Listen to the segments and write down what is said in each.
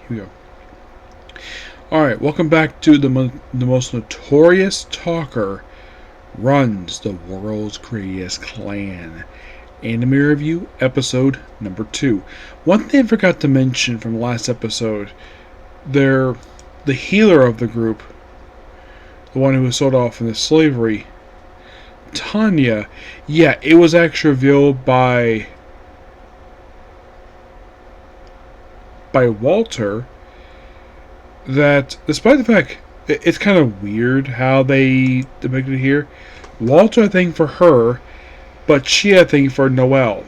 we go. Alright, welcome back to the most notorious talker runs the world's greatest clan. Anime Review, episode number 2. One thing I forgot to mention from the last episode, the healer of the group, the one who was sold off into slavery, Tanya, yeah, it was actually revealed by Walter that, despite the fact it's kind of weird how they depicted it here, Walter had a thing for her, but she had a thing for Noelle.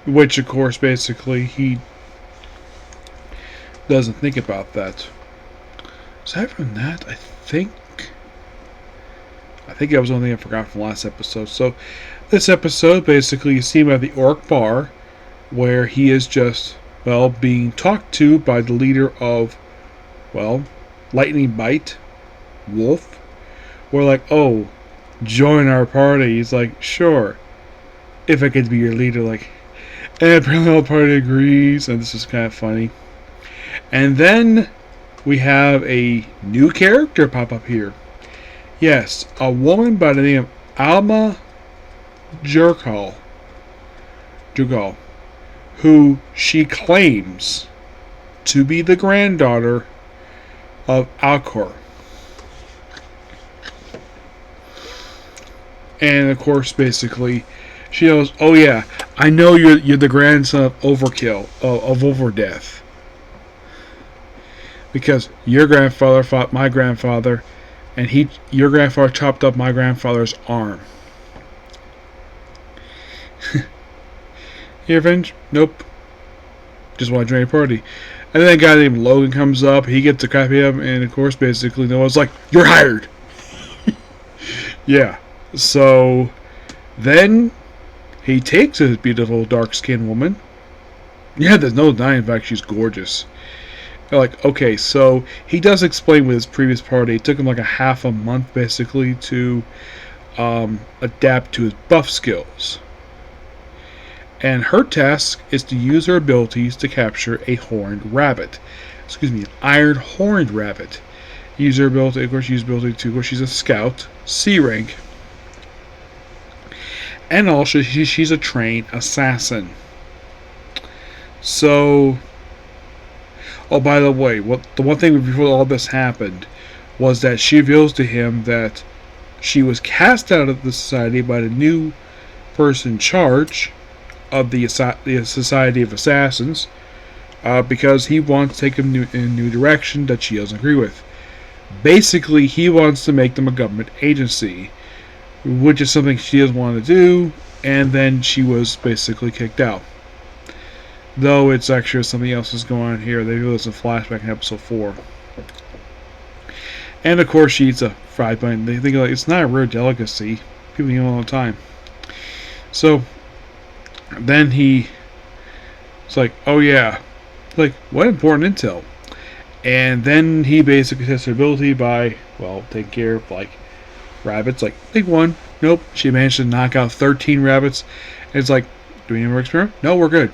Which, of course, basically, he doesn't think about that. Aside from that, I think that was the only thing I forgot from last episode. So, this episode, basically, you see him at the Orc Bar, where he is just, being talked to by the leader of, Lightning Bite, Wolf. We're like, oh, join our party. He's like, sure, if I get to be your leader. Like, and apparently the whole party agrees, and this is kind of funny. And then we have a new character pop up here. Yes, a woman by the name of Alma Jurgal, who she claims to be the granddaughter of Alcor. And of course, basically, she goes, "Oh yeah, I know you're the grandson of Overkill, of Overdeath, because your grandfather fought my grandfather, and your grandfather chopped up my grandfather's arm." Your revenge? Nope. Just want to join a party. And then a guy named Logan comes up. He gets a copy of him, and of course, basically, Noah's like, "You're hired." Yeah. So then he takes this beautiful dark-skinned woman. Yeah, there's no denying. In fact, she's gorgeous. They're like, okay, so he does explain with his previous party. It took him like a half a month, basically, to adapt to his buff skills. And her task is to use her abilities to capture a horned rabbit. An iron horned rabbit. Use her ability, of course, she's a scout, C rank. And also, she's a trained assassin. So, oh, by the way, the one thing before all this happened was that she reveals to him that she was cast out of the society by the new person in charge of the Society of Assassins, because he wants to take them in a new direction that she doesn't agree with. Basically, he wants to make them a government agency, which is something she doesn't want to do, and then she was basically kicked out. Though it's actually something else is going on here. They do this in flashback in episode 4. And of course, she eats a fried bun. They think like it's not a rare delicacy. People eat it all the time. So then it's like, oh yeah, like, what important intel? And then he basically tests her ability by, taking care of, rabbits. Like, big one. Nope. She managed to knock out 13 rabbits. And it's like, do we need more experiment? No, we're good.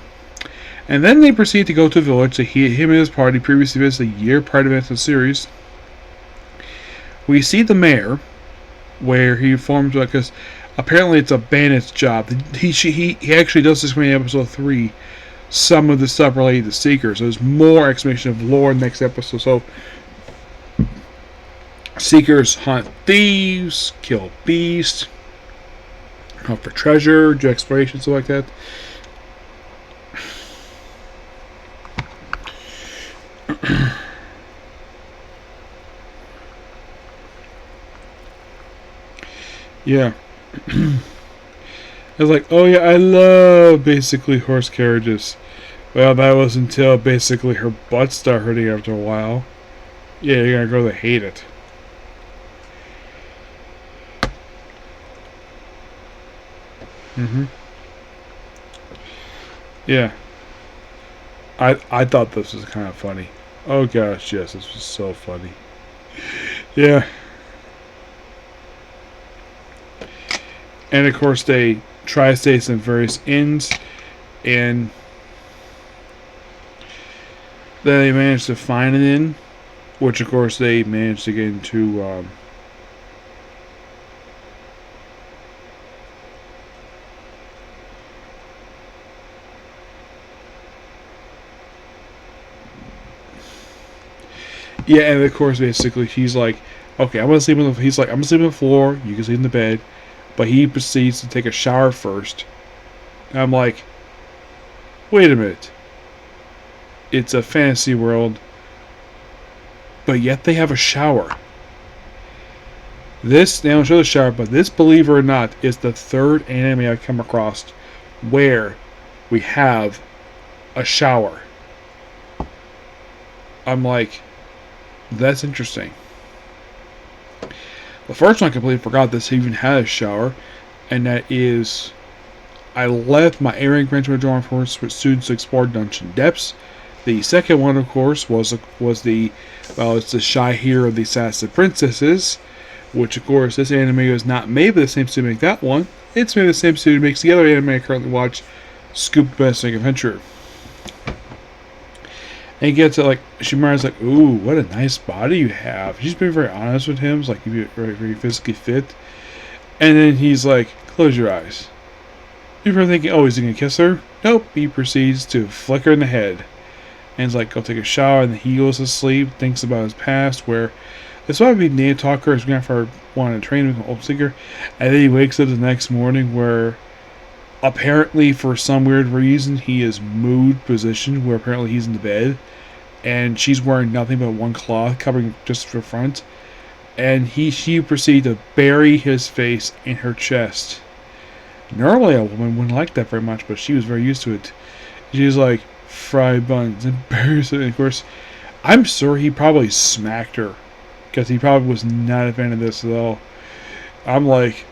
And then they proceed to go to a village that him and his party previously visited a year prior to the events of the series. We see the mayor, where he forms, because apparently it's a bandit's job. He actually does this in episode 3. Some of the stuff related to Seekers. So there's more explanation of lore in the next episode. So Seekers hunt thieves, kill beasts, hunt for treasure, do exploration, stuff like that. Yeah. I was like, oh yeah, I love basically horse carriages. Well, that was until basically her butt started hurting after a while. Yeah, you're gonna grow to hate it. Yeah. I thought this was kind of funny. Oh gosh, yes, this was so funny. Yeah. And of course they try to stay in various inns, and Then they managed to find it in, which of course they managed to get into. Yeah, and of course, basically, he's like, "Okay, I'm gonna sleep on the." He's like, "I'm gonna sleep on the floor. You can sleep in the bed," but he proceeds to take a shower first. And I'm like, "Wait a minute! It's a fantasy world, but yet they have a shower." This, they don't show the shower, but this, believe it or not, is the third anime I've come across where we have a shower. I'm like, that's interesting. The first one I completely forgot this even had a shower, and that is, I left my A-rank mentor drawing for students to explore dungeon depths. The second one, of course, was the, well, it's the Shy Hero of the Assassin Princesses, which, of course, this anime is not made by the same studio to make that one. It's made by the same studio that makes the other anime I currently watch, Scoop Domestic Adventure. And he gets it like, Shimara's like, "Ooh, what a nice body you have." She's being very honest with him. It's like, you're very physically fit. And then he's like, "Close your eyes." You're thinking, oh, is he going to kiss her? Nope. He proceeds to flick her in the head. And he's like, go take a shower. And then he goes to sleep, thinks about his past, where this might be Nate Talker. His grandfather wanted to train him with an old seeker. And then he wakes up the next morning where apparently, for some weird reason, he is mood positioned, where apparently he's in the bed. And she's wearing nothing but one cloth covering just the front. And she proceeds to bury his face in her chest. Normally a woman wouldn't like that very much, but she was very used to it. She was like, fried buns, embarrassing. And of course, I'm sure he probably smacked her, because he probably was not a fan of this at all. I'm like,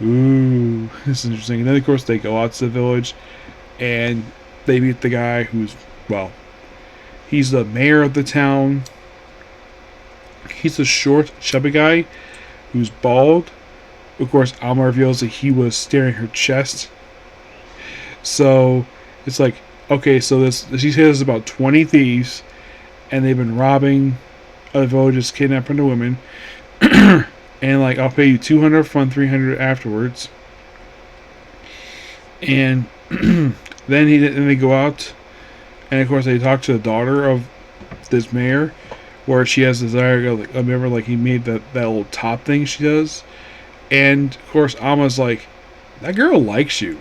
ooh, this is interesting. And then of course they go out to the village, and they meet the guy who's, well, he's the mayor of the town. He's a short, chubby guy who's bald. Of course, Alma reveals that he was staring at her chest. So it's like, okay, so she says there's about 20 thieves, and they've been robbing other villages, kidnapping the women, and like, I'll pay you 200 front, 300 afterwards. And then they go out, and of course they talk to the daughter of this mayor, where she has desire to go. Remember, like, he made that little top thing she does. And, of course, Alma's like, that girl likes you.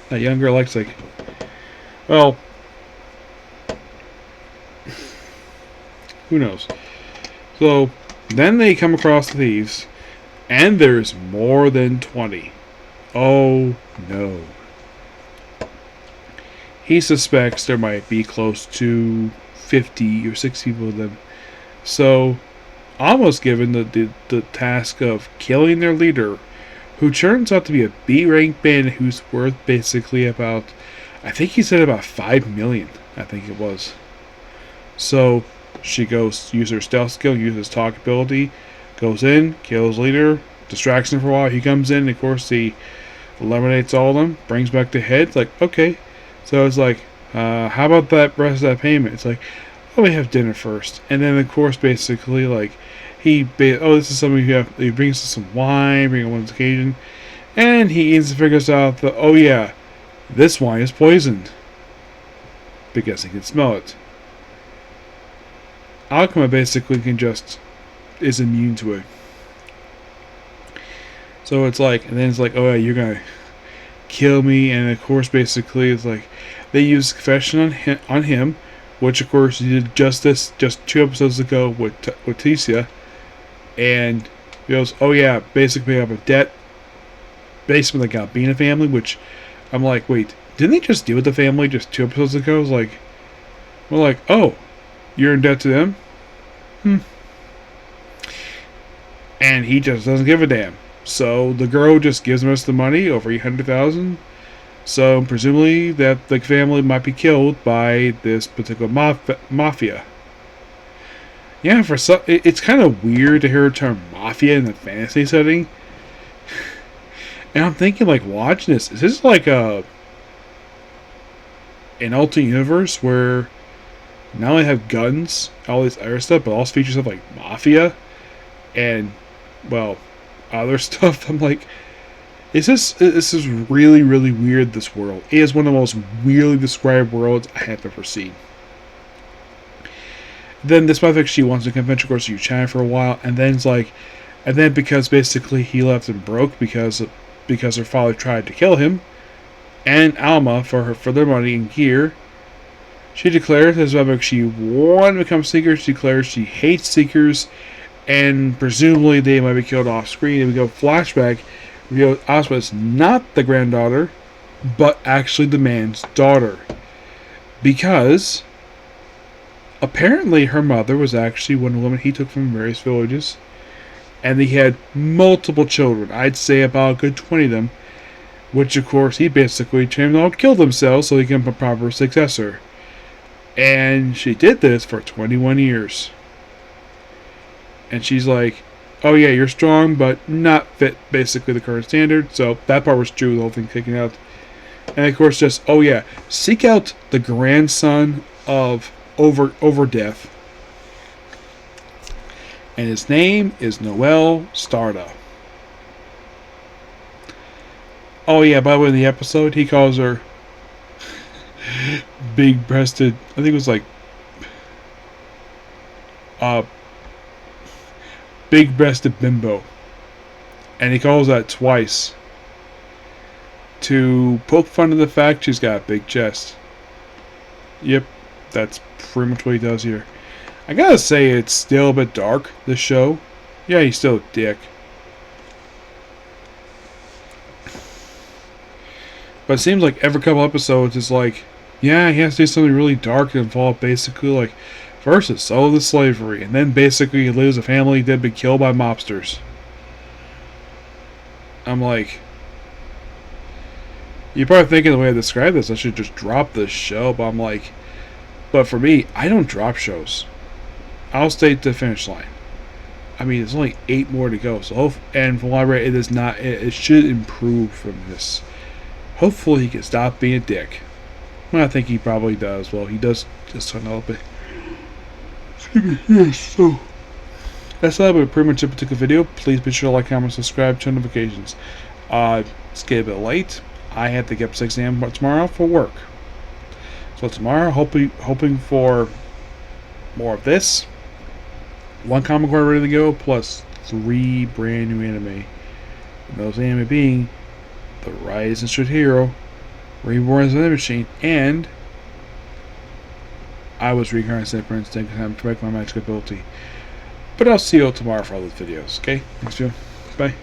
That young girl likes, like, well, who knows. So, then they come across the thieves, and there's more than 20. Oh, no. He suspects there might be close to 50 or 60 people of them. So, almost given the task of killing their leader, who turns out to be a B-rank bandit who's worth basically about, I think he said about 5 million, I think it was. So she goes, use her stealth skill, uses talk ability, goes in, kills leader, distracts him for a while, he comes in, and of course he eliminates all of them, brings back the head. It's like, okay. So it's like, how about that rest of that payment? It's like, oh, we have dinner first. And then of course basically like, this is something he brings us some wine, bring on one occasion, and he instantly figures out that, oh yeah, this wine is poisoned, because he can smell it. Alchema basically is immune to it. So it's like, and then it's like, oh yeah, you're gonna kill me, and of course basically it's like, they use confession on him, which of course he did just 2 episodes ago with Tissia. And he goes, oh yeah, basically I have a debt, basically like Albina family, which I'm like, wait, didn't they just deal with the family just 2 episodes ago? I was like, we're like, oh, you're in debt to them? And he just doesn't give a damn. So the girl just gives him the money, over 800,000. So presumably that the family might be killed by this particular mafia. Yeah, it's kind of weird to hear the term mafia in a fantasy setting. And I'm thinking, like, watching this, is this like an alternate universe where not only have guns, all this other stuff, but also features stuff like mafia and, well, other stuff. I'm like, this is really, really weird, this world. It is one of the most weirdly described worlds I have ever seen. Then this motherfucker, she wants to convention course to China for a while, and then it's like, and then because basically he left him broke because her father tried to kill him, and Alma for their money and gear, she declares as well she wanted to become Seeker. She declares she hates Seekers, and presumably they might be killed off screen. And we go flashback, reveal Asuka is not the granddaughter, but actually the man's daughter, because apparently her mother was actually one of the women he took from various villages, and he had multiple children. I'd say about a good 20 of them, which of course he basically trained them all to kill themselves so he can become a proper successor. And she did this for 21 years. And she's like, oh yeah, you're strong, but not fit basically the current standard. So that part was true, the whole thing kicking out. And of course just, oh yeah, seek out the grandson of over death. And his name is Noel Starda. Oh yeah, by the way, in the episode, he calls her big-breasted, I think it was like, big-breasted bimbo. And he calls that twice to poke fun of the fact she's got a big chest. Yep, that's pretty much what he does here. I gotta say, it's still a bit dark, this show. Yeah, he's still a dick. But it seems like every couple episodes is like, yeah, he has to do something really dark and involve basically like, first it's all the slavery, and then basically he loses a family that had been killed by mobsters. I'm like, you're probably thinking the way I describe this, I should just drop this show, but I'm like, but for me, I don't drop shows. I'll stay to the finish line. I mean, there's only 8 more to go, so and from what I read, it is not. It should improve from this. Hopefully, he can stop being a dick. Well, I think he probably does. Well, he does just a little bit. Yes, so that's all about pretty much a particular video. Please be sure to like, comment, subscribe, turn notifications. It's getting a bit late. I have to get up 6 a.m. tomorrow for work. So tomorrow, hoping for more of this. 1 comic card ready to go, plus 3 brand new anime. And those anime being The Rise and Shoot Hero, Reborn as a Machine, and I Was Reincarnated Prince, taking time to correct my magic ability. But I'll see you all tomorrow for all those videos, okay? Thanks, Joe. Bye.